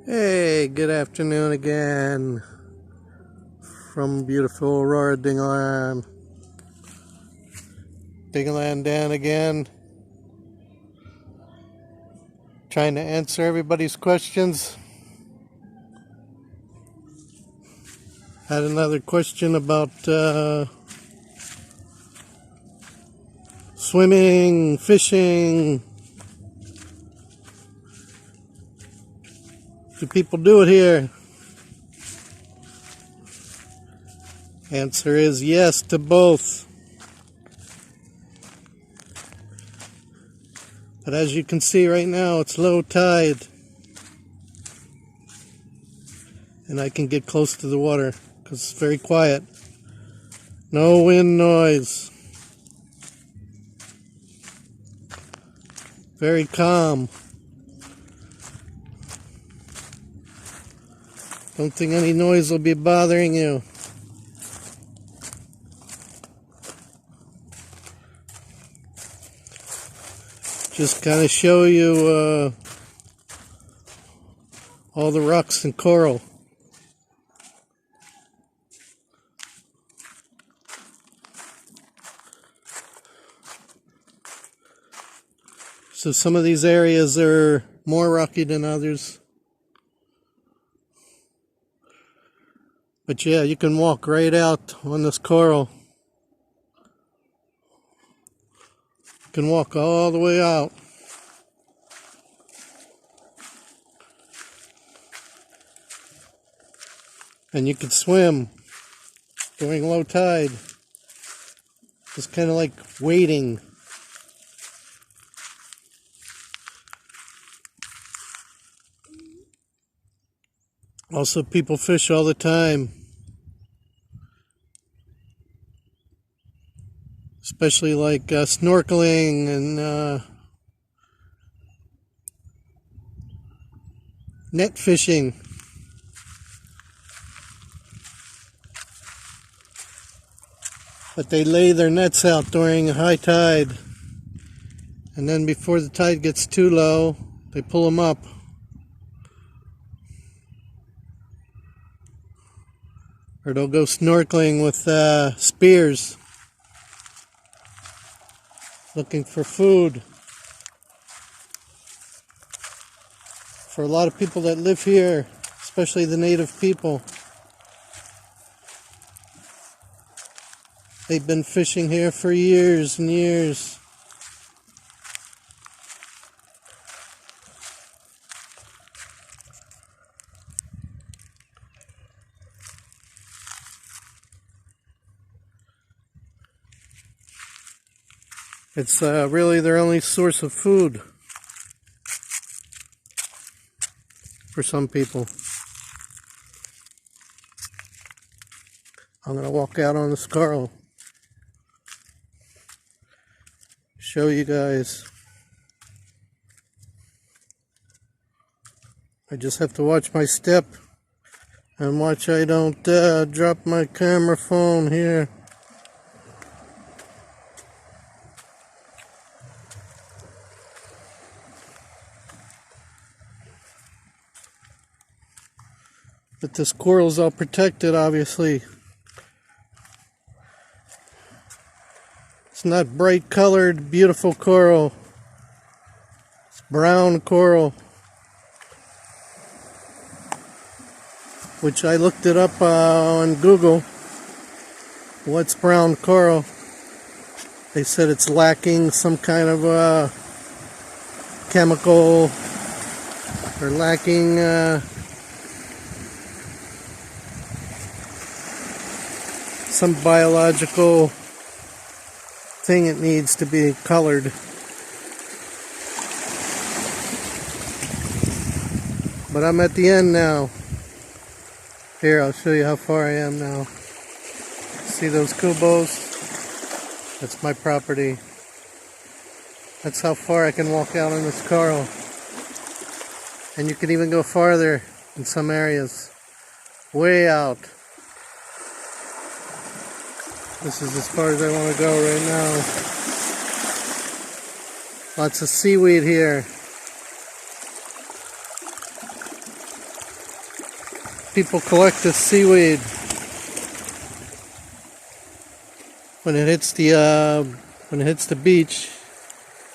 Hey, good afternoon again from beautiful Aurora Dingalan. Dingalan Dan again, trying to answer everybody's questions. Had another question about swimming, fishing. Do people do it here? Answer is yes to both. But as you can see right now, it's low tide. And I can get close to the water because it's very quiet. No wind noise. Very calm. Don't think any noise will be bothering you. Just kind of show you all the rocks and coral. So some of these areas are more rocky than others. But yeah, you can walk right out on this coral. You can walk all the way out. And you can swim during low tide. It's kind of like waiting. Also, people fish all the time. Especially like snorkeling and net fishing. But they lay their nets out during high tide. And then before the tide gets too low, they pull them up. Or they'll go snorkeling with spears, looking for food. For a lot of people that live here, especially the native people, they've been fishing here for years and years. It's really their only source of food for some people. I'm going to walk out on this coral, show you guys. I just have to watch my step and watch I don't drop my camera phone here. But this coral's all protected, obviously. It's not bright colored, beautiful coral. It's brown coral. Which I looked it up on Google. What's brown coral? They said it's lacking some kind of chemical, or lacking some biological thing it needs to be colored. But I'm at the end now. Here, I'll show you how far I am now. See those kubos? That's my property. That's how far I can walk out on this coral. And you can even go farther in some areas. Way out. This is as far as I want to go right now. Lots of seaweed here. People collect this seaweed when it hits the beach.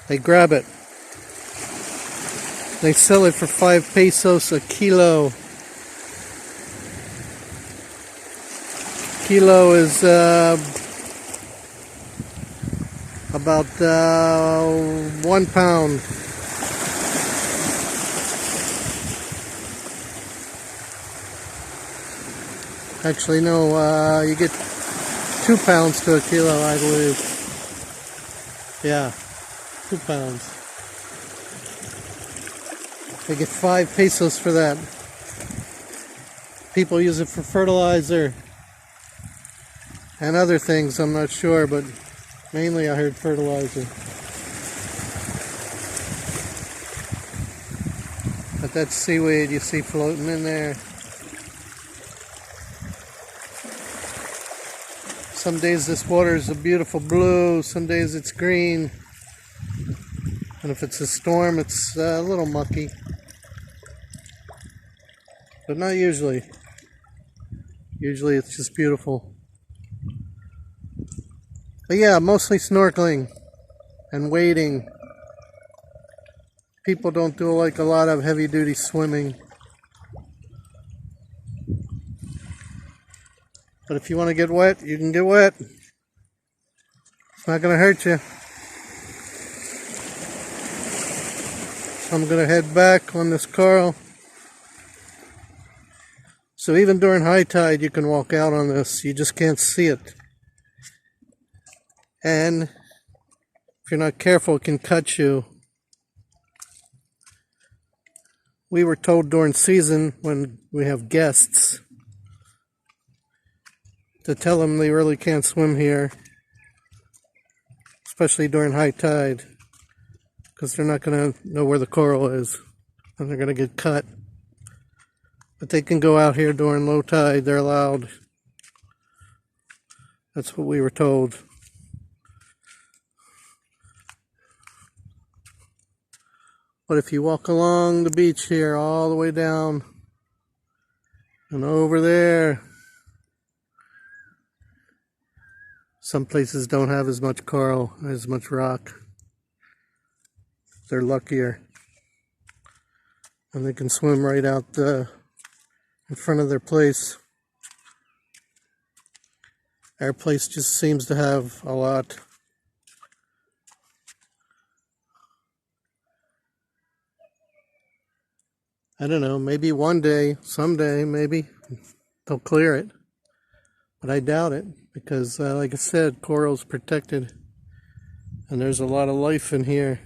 They grab it. They sell it for 5 pesos a kilo. Kilo is about 1 pound. Actually, no, you get 2 pounds to a kilo, I believe. Yeah, 2 pounds. They get 5 pesos for that. People use it for fertilizer and other things, I'm not sure, but mainly I heard fertilizer. But that's seaweed you see floating in there. Some days this water is a beautiful blue, some days it's green. And if it's a storm, it's a little mucky. But not usually. Usually it's just beautiful. But yeah, mostly snorkeling and wading. People don't do like a lot of heavy duty swimming. But if you want to get wet, you can get wet. It's not going to hurt you. So I'm going to head back on this coral. So even during high tide, you can walk out on this. You just can't see it. And if you're not careful, it can cut you. We were told during season when we have guests to tell them they really can't swim here, especially during high tide, because they're not going to know where the coral is and they're going to get cut. But they can go out here during low tide, they're allowed. That's what we were told. But if you walk along the beach here all the way down and over there, some places don't have as much coral, as much rock. They're luckier. And they can swim right out in front of their place. Our place just seems to have a lot. I don't know, maybe one day, someday, maybe they'll clear it. But I doubt it, because like I said, coral's protected. And there's a lot of life in here.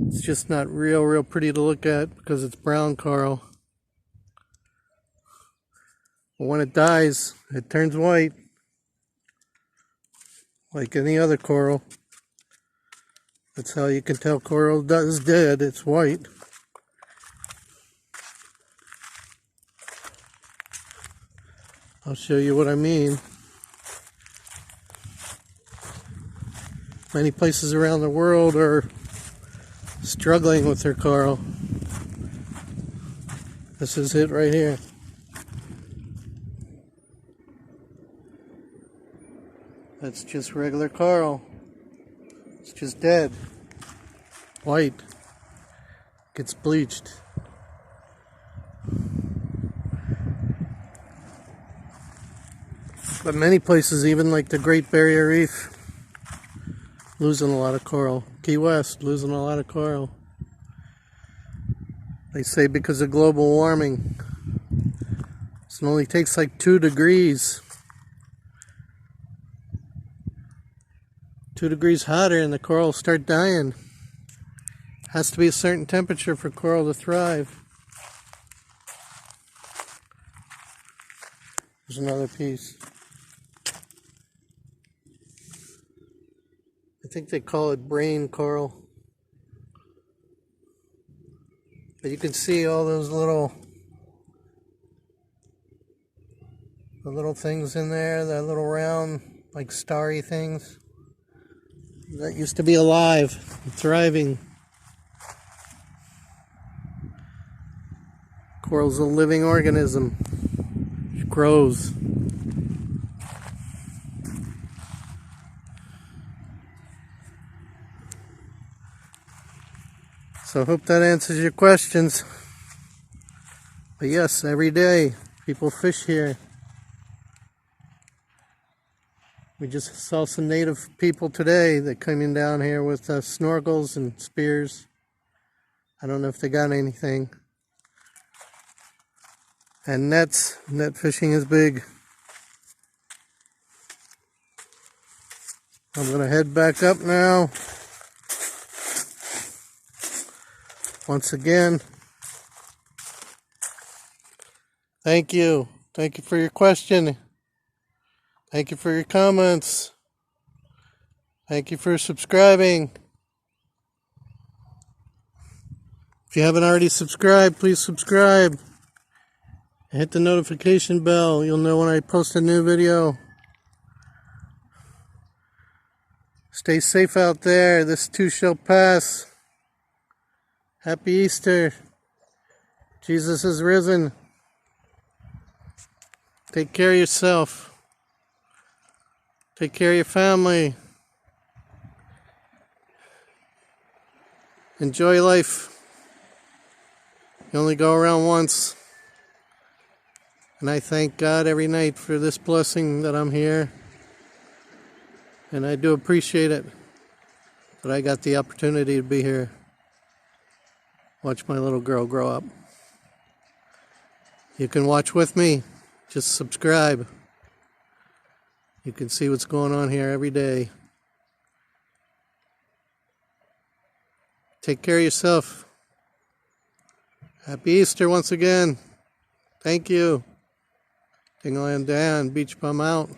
It's just not real pretty to look at because it's brown coral. But when it dies, it turns white. Like any other coral. That's how you can tell coral is dead, it's white. I'll show you what I mean. Many places around the world are struggling with their coral. This is it right here. That's just regular coral. It's just dead. White. Gets bleached. But many places, even like the Great Barrier Reef, losing a lot of coral. Key West, losing a lot of coral. They say because of global warming. So it only takes like 2 degrees. 2 degrees hotter and the coral start dying. Has to be a certain temperature for coral to thrive. There's another piece. I think they call it brain coral. But you can see all those little things in there, that little round, like starry things. That used to be alive and thriving. Coral's a living organism. It grows. So I hope that answers your questions. But yes, every day people fish here. We just saw some native people today that came in down here with snorkels and spears. I don't know if they got anything. And nets. Net fishing is big. I'm going to head back up now. Once again, thank you. Thank you for your question. Thank you for your comments. Thank you for subscribing. If you haven't already subscribed, please subscribe. And hit the notification bell. You'll know when I post a new video. Stay safe out there. This too shall pass. Happy Easter. Jesus is risen. Take care of yourself. Take care of your family. Enjoy life. You only go around once. And I thank God every night for this blessing that I'm here. And I do appreciate it that I got the opportunity to be here. Watch my little girl grow up. You can watch with me. Just subscribe. You can see what's going on here every day. Take care of yourself. Happy Easter once again. Thank you. Matawe Beach, Bum out.